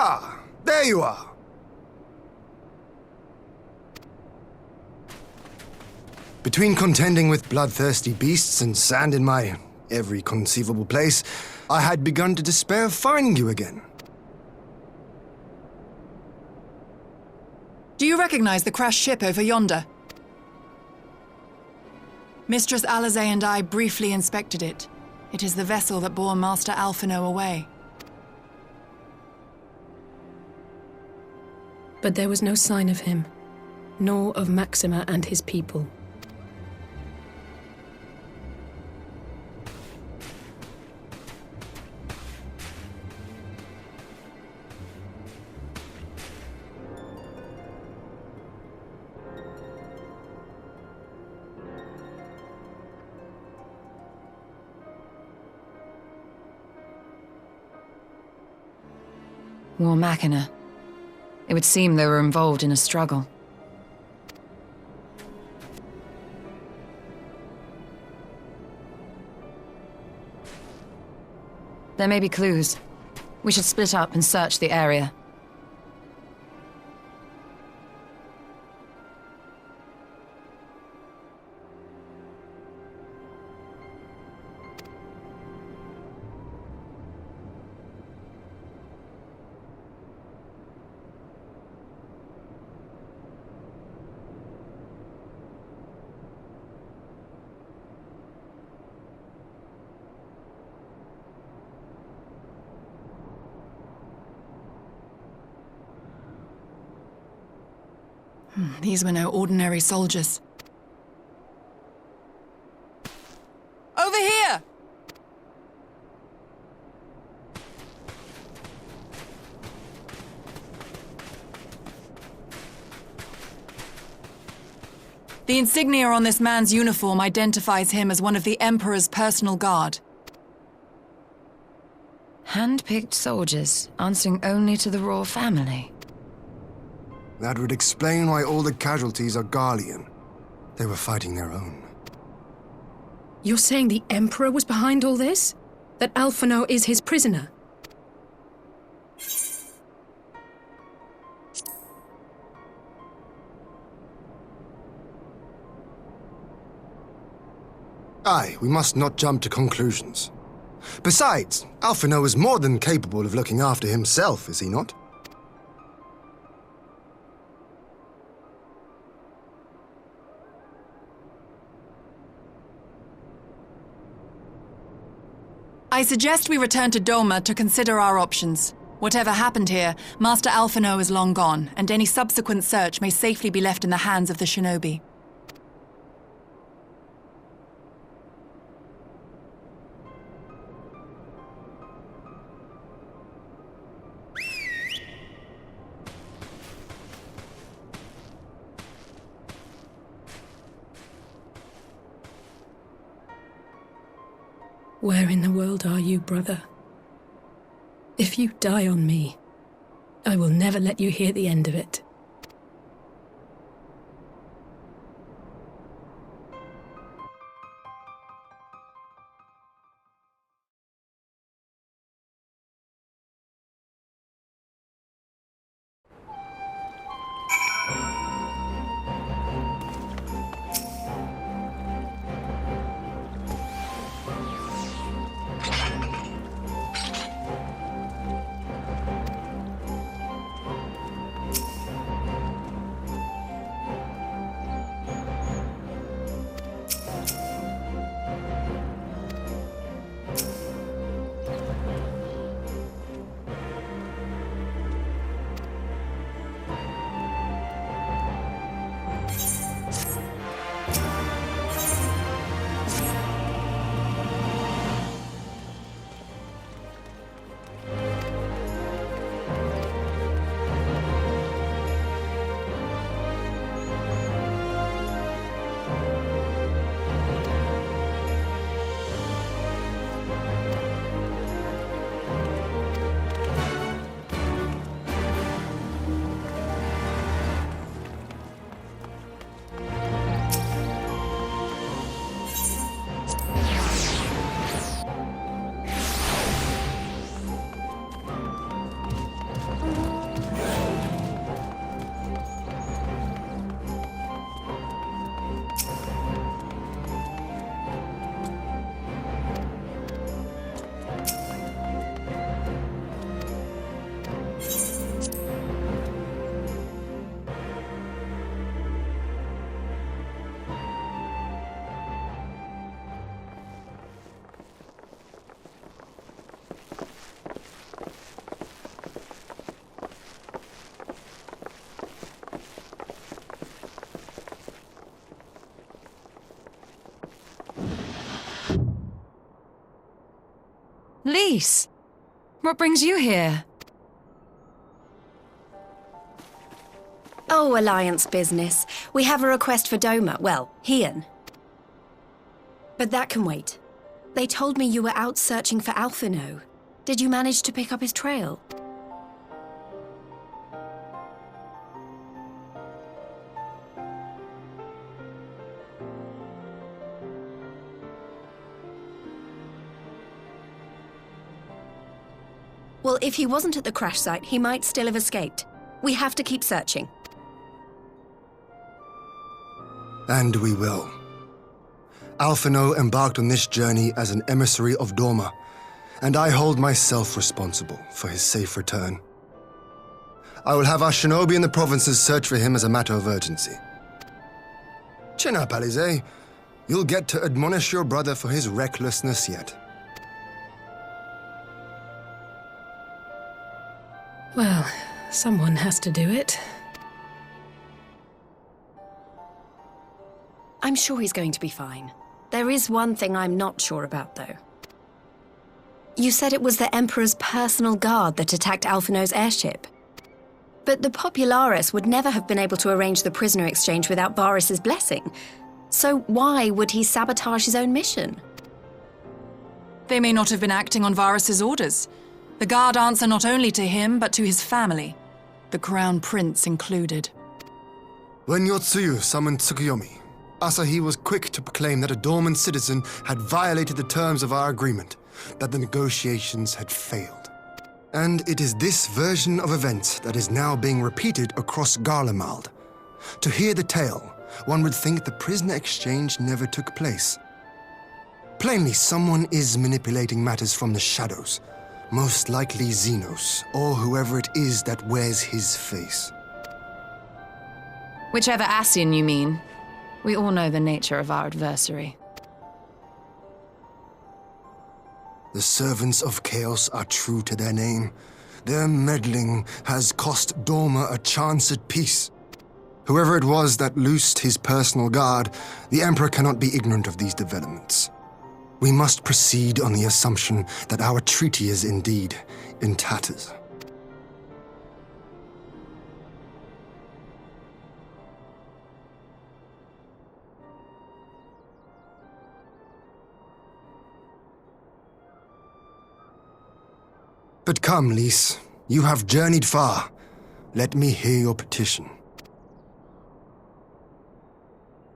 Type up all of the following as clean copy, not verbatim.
Ah, there you are. Between contending with bloodthirsty beasts and sand in my every conceivable place, I had begun to despair of finding you again. Do you recognize the crashed ship over yonder? Mistress Alizé and I briefly inspected it. It is the vessel that bore Master Alphino away. But there was no sign of him, nor of Maxima and his people. War Machina. It would seem they were involved in a struggle. There may be clues. We should split up and search the area. These were no ordinary soldiers. Over here! The insignia on this man's uniform identifies him as one of the Emperor's personal guard. Hand-picked soldiers, answering only to the royal family. That would explain why all the casualties are Garlean. They were fighting their own. You're saying the Emperor was behind all this? That Alphino is his prisoner? Aye, we must not jump to conclusions. Besides, Alphino is more than capable of looking after himself, is he not? I suggest we return to Doma to consider our options. Whatever happened here, Master Alphino is long gone, and any subsequent search may safely be left in the hands of the shinobi. Where in the world are you, brother? If you die on me, I will never let you hear the end of it. Lise! What brings you here? Oh, Alliance business. We have a request for Doma. Well, Hien. But that can wait. They told me you were out searching for Alphino. Did you manage to pick up his trail? Well, if he wasn't at the crash site, he might still have escaped. We have to keep searching. And we will. Alphino embarked on this journey as an emissary of Doma, and I hold myself responsible for his safe return. I will have our shinobi in the provinces search for him as a matter of urgency. Chin up, Alize. You'll get to admonish your brother for his recklessness yet. Well, someone has to do it. I'm sure he's going to be fine. There is one thing I'm not sure about, though. You said it was the Emperor's personal guard that attacked Alphino's airship. But the Popularis would never have been able to arrange the prisoner exchange without Varys' blessing. So why would he sabotage his own mission? They may not have been acting on Varys' orders. The guard answer not only to him, but to his family, the Crown Prince included. When Yotsuyu summoned Tsukuyomi, Asahi was quick to proclaim that a dormant citizen had violated the terms of our agreement, that the negotiations had failed. And it is this version of events that is now being repeated across Garlemald. To hear the tale, one would think the prisoner exchange never took place. Plainly, someone is manipulating matters from the shadows. Most likely Xenos, or whoever it is that wears his face. Whichever Ascian you mean. We all know the nature of our adversary. The servants of chaos are true to their name. Their meddling has cost Doma a chance at peace. Whoever it was that loosed his personal guard, the Emperor cannot be ignorant of these developments. We must proceed on the assumption that our treaty is indeed in tatters. But come, Lise. You have journeyed far. Let me hear your petition.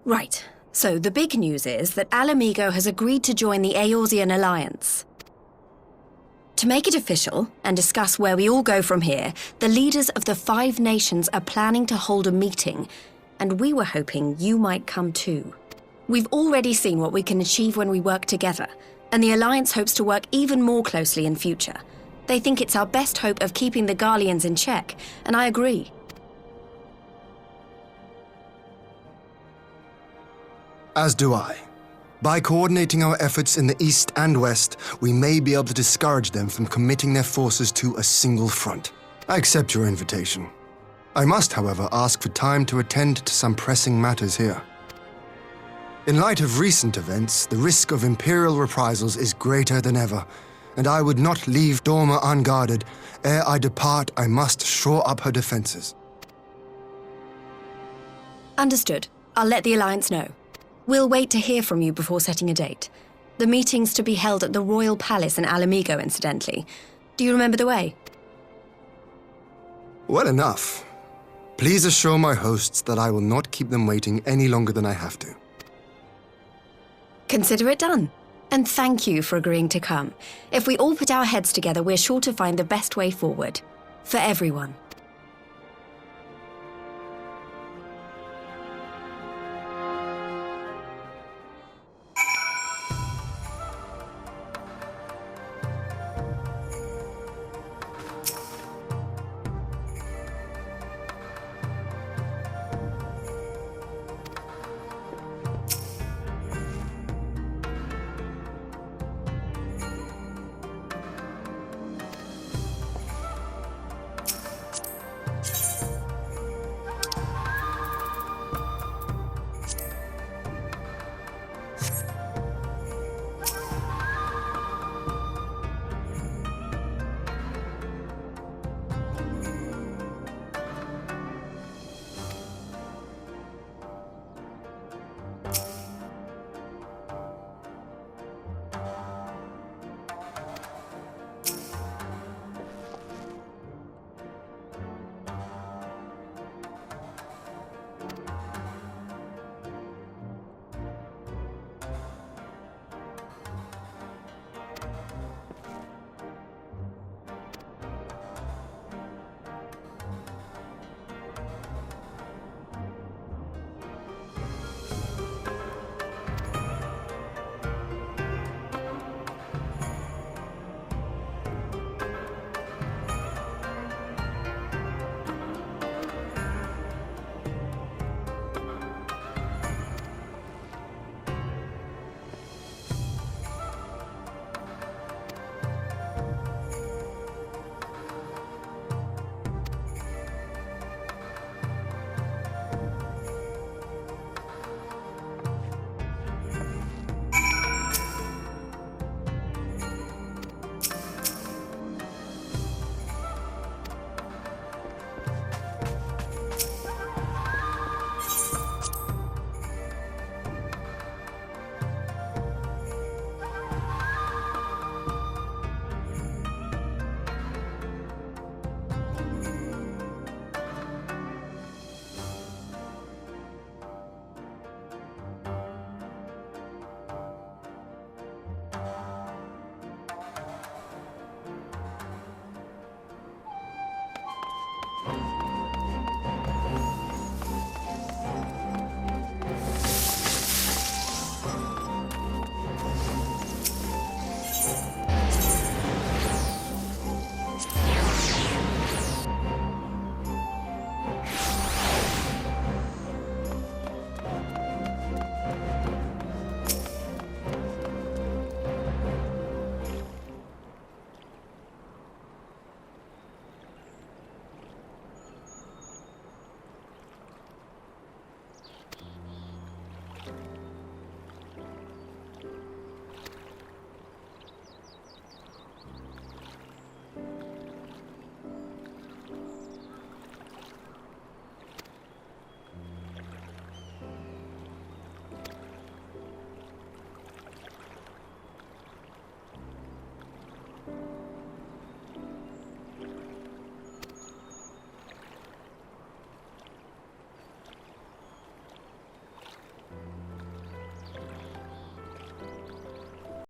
Right. So the big news is that Alamigo has agreed to join the Eorzean Alliance. To make it official and discuss where we all go from here, the leaders of the 5 nations are planning to hold a meeting, and we were hoping you might come too. We've already seen what we can achieve when we work together, and the Alliance hopes to work even more closely in future. They think it's our best hope of keeping the Garleans in check, and I agree. As do I. By coordinating our efforts in the east and west, we may be able to discourage them from committing their forces to a single front. I accept your invitation. I must, however, ask for time to attend to some pressing matters here. In light of recent events, the risk of Imperial reprisals is greater than ever, and I would not leave Doma unguarded. Ere I depart, I must shore up her defenses. Understood. I'll let the Alliance know. We'll wait to hear from you before setting a date. The meeting's to be held at the Royal Palace in Alamigo, incidentally. Do you remember the way? Well enough. Please assure my hosts that I will not keep them waiting any longer than I have to. Consider it done. And thank you for agreeing to come. If we all put our heads together, we're sure to find the best way forward. For everyone.